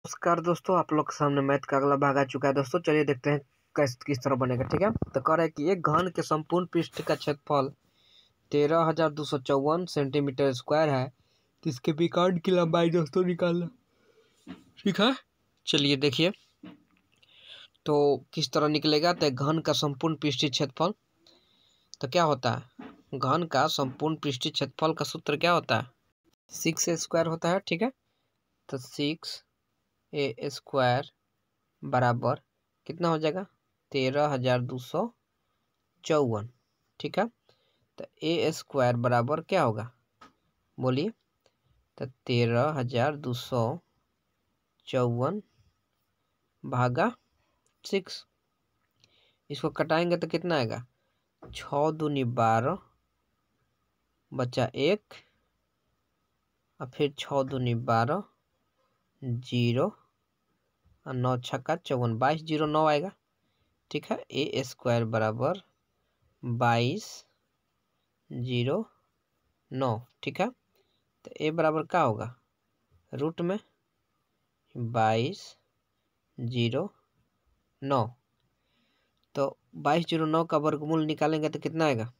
नमस्कार दोस्तों, आप लोग के सामने मैथ का अगला भाग आ चुका है। दोस्तों चलिए देखते हैं किस तरह बनेगा। ठीक है, तो कह रहा है कि एक घन के संपूर्ण पृष्ठ का क्षेत्रफल 13,254 सेंटीमीटर स्क्वायर है, जिसके विकर्ण की लंबाई दोस्तों निकालना। ठीक है, चलिए देखिए तो किस तरह निकलेगा। तो घन का संपूर्ण पृष्ठीय क्षेत्रफल तो क्या होता है, घन का संपूर्ण पृष्ठीय क्षेत्रफल का सूत्र क्या होता है, 6a स्क्वायर होता है। ठीक है, तो 6a स्क्वायर बराबर कितना हो जाएगा, 13,254। ठीक है, तो ए स्क्वायर बराबर क्या होगा बोलिए, तो 13,254 भागा 6। इसको कटाएंगे तो कितना आएगा, 6 दूनी 12 बचा 1 और फिर 6 दूनी 12 0 और 9 छक्का 54, 2209 आएगा। ठीक है, ए स्क्वायर बराबर 2209। ठीक है, तो ए बराबर क्या होगा, रूट में 2209। तो 2209 का वर्गमूल निकालेंगे तो कितना आएगा,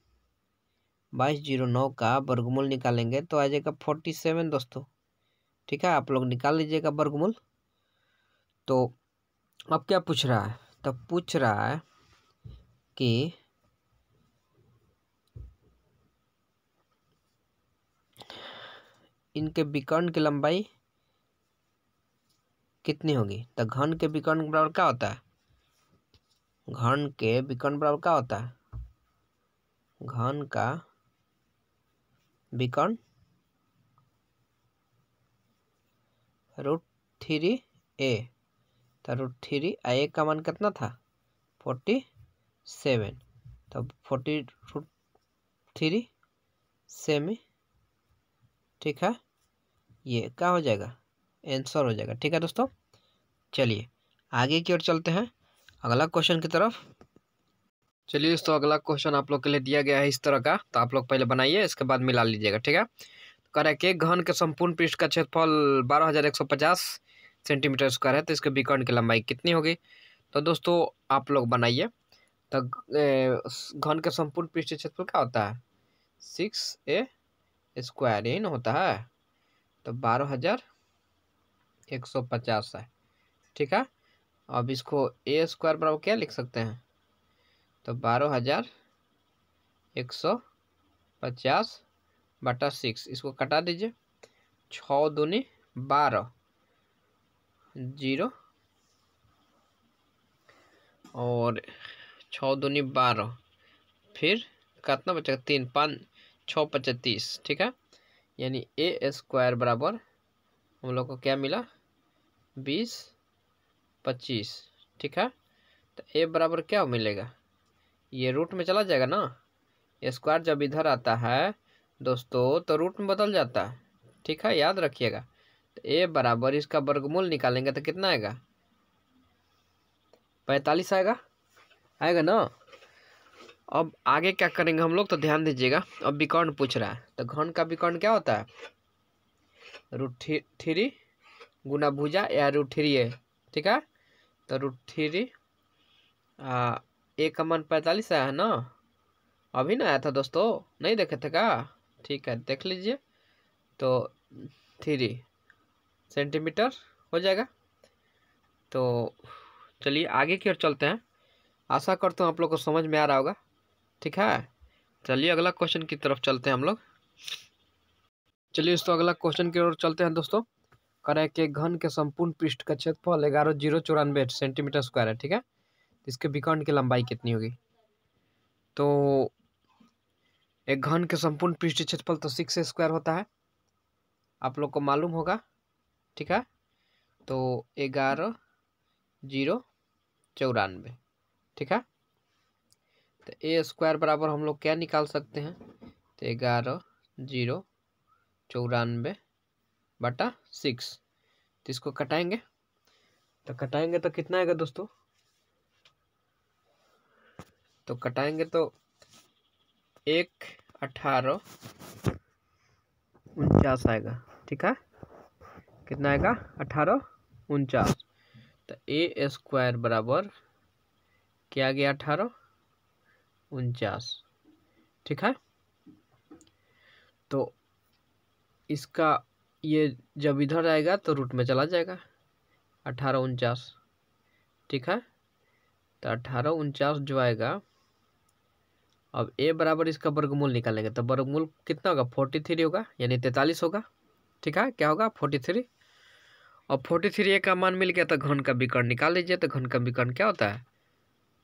2209 का वर्गमूल निकालेंगे तो आ जाएगा 47 दोस्तों। ठीक है, आप लोग निकाल लीजिएगा वर्गमूल। तो अब क्या पूछ रहा है, तो पूछ रहा है कि इनके विकर्ण की लंबाई कितनी होगी। तो घन के विकर्ण बराबर क्या होता है, घन के विकर्ण बराबर क्या होता है, घन का विकर्ण √3a। तो √3 a का मान कितना था, 47। तो 40√3 सेमी। ठीक है, ये क्या हो जाएगा, आंसर हो जाएगा। ठीक है दोस्तों, चलिए आगे की ओर चलते हैं अगला क्वेश्चन की तरफ। चलिए दोस्तों, अगला क्वेश्चन आप लोग के लिए दिया गया है इस तरह का, तो आप लोग पहले बनाइए, इसके बाद मिला लीजिएगा। ठीक है, कह रहा है कि घन के संपूर्ण पृष्ठ का क्षेत्रफल 12,150 सेंटीमीटर स्क्वायर है, तो इसके विकर्ण की लंबाई कितनी होगी। तो दोस्तों आप लोग बनाइए। तो घन के संपूर्ण पृष्ठीय क्षेत्रफल क्या होता है, 6a स्क्वायर, यही ना होता है। तो 12,150 है। ठीक है, अब इसको a स्क्वायर बराबर क्या लिख सकते हैं, तो 12,150 बटा 6। इसको कटा दीजिए, 6 दूनी 12 0 और 6 दूनी 12, फिर कितना बचेगा 3 5 6 5 30। ठीक है, यानी ए स्क्वायर बराबर हम लोग को क्या मिला, 20 25। ठीक है, तो ए बराबर क्या मिलेगा, ये रूट में चला जाएगा ना, स्क्वायर जब इधर आता है दोस्तों तो रूट में बदल जाता है। ठीक है, याद रखिएगा। तो ए बराबर इसका वर्गमूल निकालेंगे तो कितना आएगा, 45 आएगा, आएगा ना। अब आगे क्या करेंगे हम लोग, तो ध्यान दीजिएगा। अब विकर्ण पूछ रहा है, तो घन का विकर्ण क्या होता है, √3 गुना भुजा या √3a। ठीक है, तो √3 ए का मान 45 आया है ना, अभी ना आया था दोस्तों, नहीं देखे थे क्या। ठीक है, देख लीजिए। तो 3 सेंटीमीटर हो जाएगा। तो चलिए आगे की ओर चलते हैं, आशा करता हूँ आप लोग को समझ में आ रहा होगा। ठीक है, चलिए अगला क्वेश्चन की तरफ चलते हैं हम लोग। चलिए दोस्तों अगला क्वेश्चन की ओर चलते हैं दोस्तों। कह रहा है कि घन के संपूर्ण पृष्ठ का क्षेत्रफल 11,094 सेंटीमीटर स्क्वायर है। ठीक है, इसके विकर्ण की लंबाई कितनी होगी। तो एक घन के संपूर्ण पृष्ठीय क्षेत्रफल तो 6a स्क्वायर होता है, आप लोग को मालूम होगा। ठीक है, तो 11,094। ठीक है, तो ए स्क्वायर बराबर हम लोग क्या निकाल सकते हैं, तो 11,094 बटा 6। तो इसको कटाएंगे, तो कटाएंगे तो कितना आएगा दोस्तों, तो कटाएंगे तो 1,1849 आएगा। ठीक है, कितना आएगा, 18 49। तो ए स्क्वायर बराबर क्या गया 1849। ठीक है, तो इसका ये जब इधर आएगा तो रूट में चला जाएगा 1849। ठीक है, तो 1849 जो आएगा, अब ए बराबर इसका वर्गमूल निकालेंगे तो वर्गमूल कितना होगा 43 होगा, यानी 43 होगा। ठीक है, क्या होगा 43। और 43 ए का मान मिल गया तो घन का विकर्ण निकाल लीजिए। तो घन का विकर्ण क्या होता है,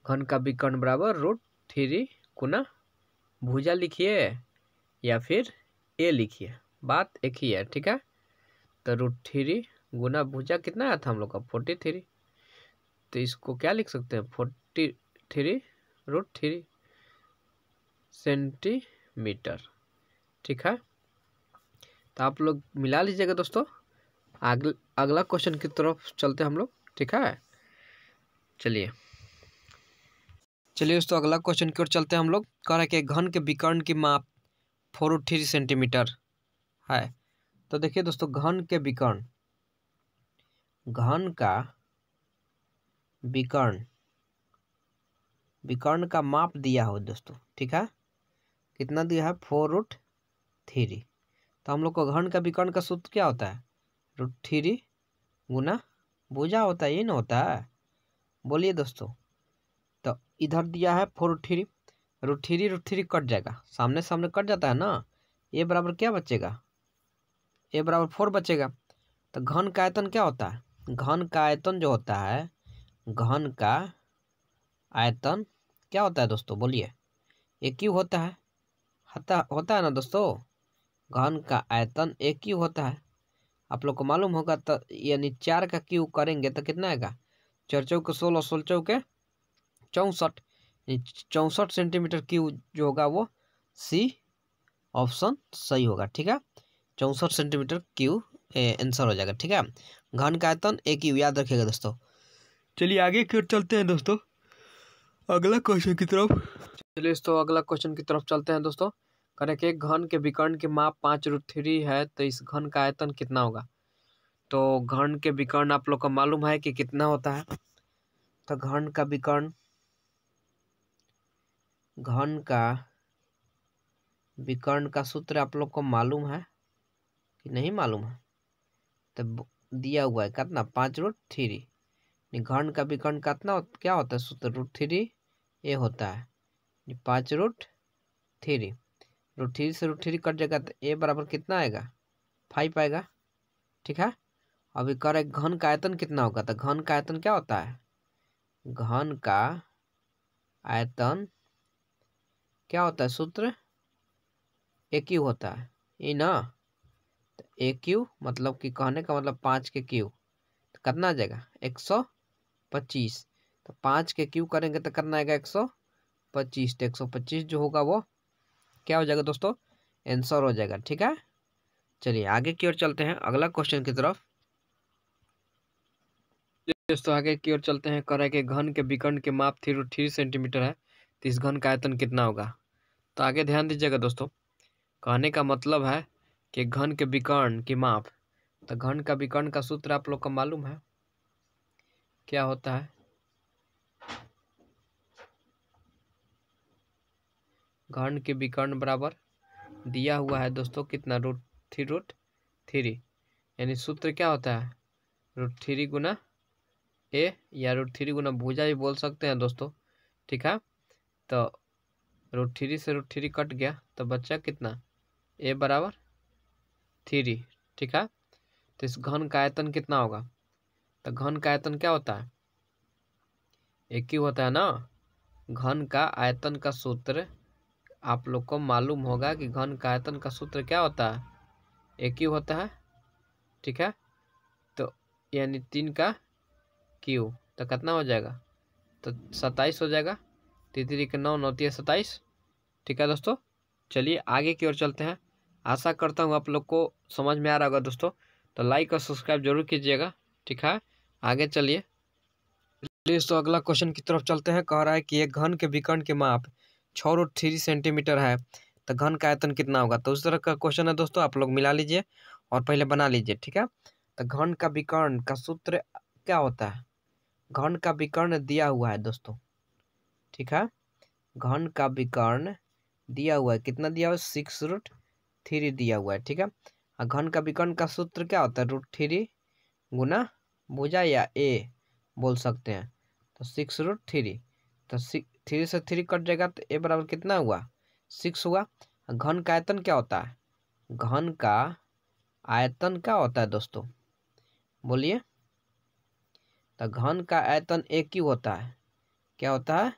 घन का विकर्ण बराबर √3 गुना भुजा लिखिए या फिर ए लिखिए, बात एक ही है। ठीक है, तो √3 गुना भुजा कितना आया था हम लोग का 43। तो इसको क्या लिख सकते हैं 43 √3 सेंटीमीटर। ठीक है, तो आप लोग मिला लीजिएगा दोस्तों। अगला क्वेश्चन की तरफ चलते हैं हम लोग। ठीक है, चलिए दोस्तों अगला क्वेश्चन की ओर चलते हैं हम लोग। कह रहा है कि घन के विकर्ण की माप 4√3 सेंटीमीटर है। तो देखिए दोस्तों, घन के विकर्ण, घन का विकर्ण का माप दिया हो दोस्तों। ठीक है, कितना दिया है 4√3। तो हम लोग को घन का विकर्ण का सूत्र क्या होता है, √3 गुना भुजा होता है, ये ना होता है, बोलिए दोस्तों। तो इधर दिया है 4√3, √3 कट जाएगा, सामने सामने कट जाता है ना। ए बराबर क्या बचेगा, ए बराबर 4 बचेगा। तो घन का आयतन क्या होता है, घन का आयतन जो होता है, घन का आयतन क्या होता है दोस्तों, बोलिए। ए क्यू होता है, होता है ना दोस्तों। घन का आयतन ए क्यू होता है, आप लोग को मालूम होगा। तो यानी 4 का क्यू करेंगे तो कितना आएगा, 4 चौके 16, 16 चौके 64, 64 सेंटीमीटर क्यूब जो होगा वो सी ऑप्शन सही होगा। ठीक है, 64 सेंटीमीटर क्यूब आंसर हो जाएगा। ठीक है, घन का आयतन ए क्यू याद रखिएगा दोस्तों। चलिए आगे की ओर चलते हैं दोस्तों, अगला क्वेश्चन की तरफ। चलिए दोस्तों अगला क्वेश्चन की तरफ चलते हैं दोस्तों। करें कि घन के विकर्ण की माप 5√3 है, तो इस घन का आयतन कितना होगा। तो घन के विकर्ण आप लोग को मालूम है कि कितना होता है। तो घन का विकर्ण, घन का विकर्ण का सूत्र आप लोग को मालूम है कि नहीं मालूम है। तो दिया हुआ है कितना 5√3। घन का विकर्ण कितना क्या होता है सूत्र, √3 ए होता है, 5√3। √3 से √3 कट जाएगा तो ए बराबर कितना आएगा 5 आएगा। ठीक है, अभी कह रहे घन का आयतन कितना होगा। तो घन का आयतन क्या होता है, घन का आयतन क्या होता है सूत्र, ए क्यू होता है, ये ना। तो ए क्यू मतलब कि कहने का मतलब 5 के क्यू, तो कितना आ जाएगा 125। तो 5 के क्यू करेंगे तो कितना आएगा 125। तो 125 जो होगा वो क्या हो जाएगा दोस्तों, आंसर हो जाएगा। ठीक है, चलिए आगे की ओर चलते हैं अगला क्वेश्चन की तरफ। दोस्तों आगे की ओर चलते हैं। कह रहा है कि घन के विकर्ण के माप 3 सेंटीमीटर है, तो इस घन का आयतन कितना होगा। तो आगे ध्यान दीजिएगा दोस्तों, कहने का मतलब है कि घन के विकर्ण की माप, तो घन का विकर्ण का सूत्र आप लोग को मालूम है क्या होता है। घन के विकर्ण बराबर दिया हुआ है दोस्तों कितना, √3, यानी सूत्र क्या होता है √3 गुना ए या √3 गुना भुजा भी बोल सकते हैं दोस्तों। ठीक है, तो √3 से √3 कट गया तो बच्चा कितना, ए बराबर 3। ठीक है, तो इस घन का आयतन कितना होगा। तो घन का आयतन क्या होता है, एक ही होता है ना। घन का आयतन का सूत्र आप लोग को मालूम होगा कि घन का आयतन का सूत्र क्या होता है, एक ही होता है। ठीक है, तो यानी 3 का क्यू, तो कितना हो जाएगा, तो 27 हो जाएगा। 3 के 9, 9 3 27। ठीक है दोस्तों, चलिए आगे की ओर चलते हैं। आशा करता हूँ आप लोग को समझ में आ रहा होगा दोस्तों, तो लाइक और सब्सक्राइब जरूर कीजिएगा। ठीक है, आगे चलिए दोस्तों अगला क्वेश्चन की तरफ चलते हैं। कह रहा है कि एक घन के विकर्ण के माप 6√3 सेंटीमीटर है, तो घन का आयतन कितना होगा। तो उस तरह का क्वेश्चन है दोस्तों, आप लोग मिला लीजिए और पहले बना लीजिए। ठीक है, तो घन का विकर्ण का सूत्र क्या होता है? घन का विकर्ण दिया हुआ है दोस्तों, ठीक है। घन का विकर्ण दिया हुआ है, कितना दिया हुआ है? 6√3 दिया हुआ है, ठीक है। और घन का विकर्ण का सूत्र क्या होता है? √3 गुना भुजा या ए बोल सकते हैं। तो 6√3, तो 3 से 3 कट जाएगा तो ए बराबर कितना हुआ? 6 हुआ। घन का आयतन क्या होता है? घन का आयतन क्या होता है दोस्तों, बोलिए? तो घन का आयतन ए क्यू होता है। क्या होता है?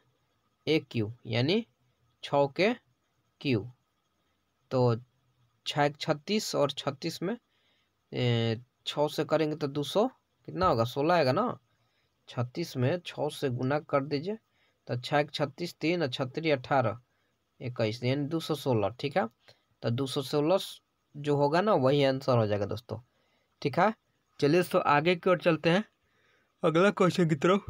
ए क्यू, यानी 6 के क्यू। तो 6 36 और 36 में 6 से करेंगे तो 200 कितना होगा? 16 आएगा ना। 36 में 6 से गुना कर दीजिए तो 6 36 3 और 36 18 21 यानी 216, ठीक है। तो 216 जो होगा ना वही आंसर हो जाएगा दोस्तों, ठीक है। चलिए तो आगे की ओर चलते हैं अगला क्वेश्चन की तरफ।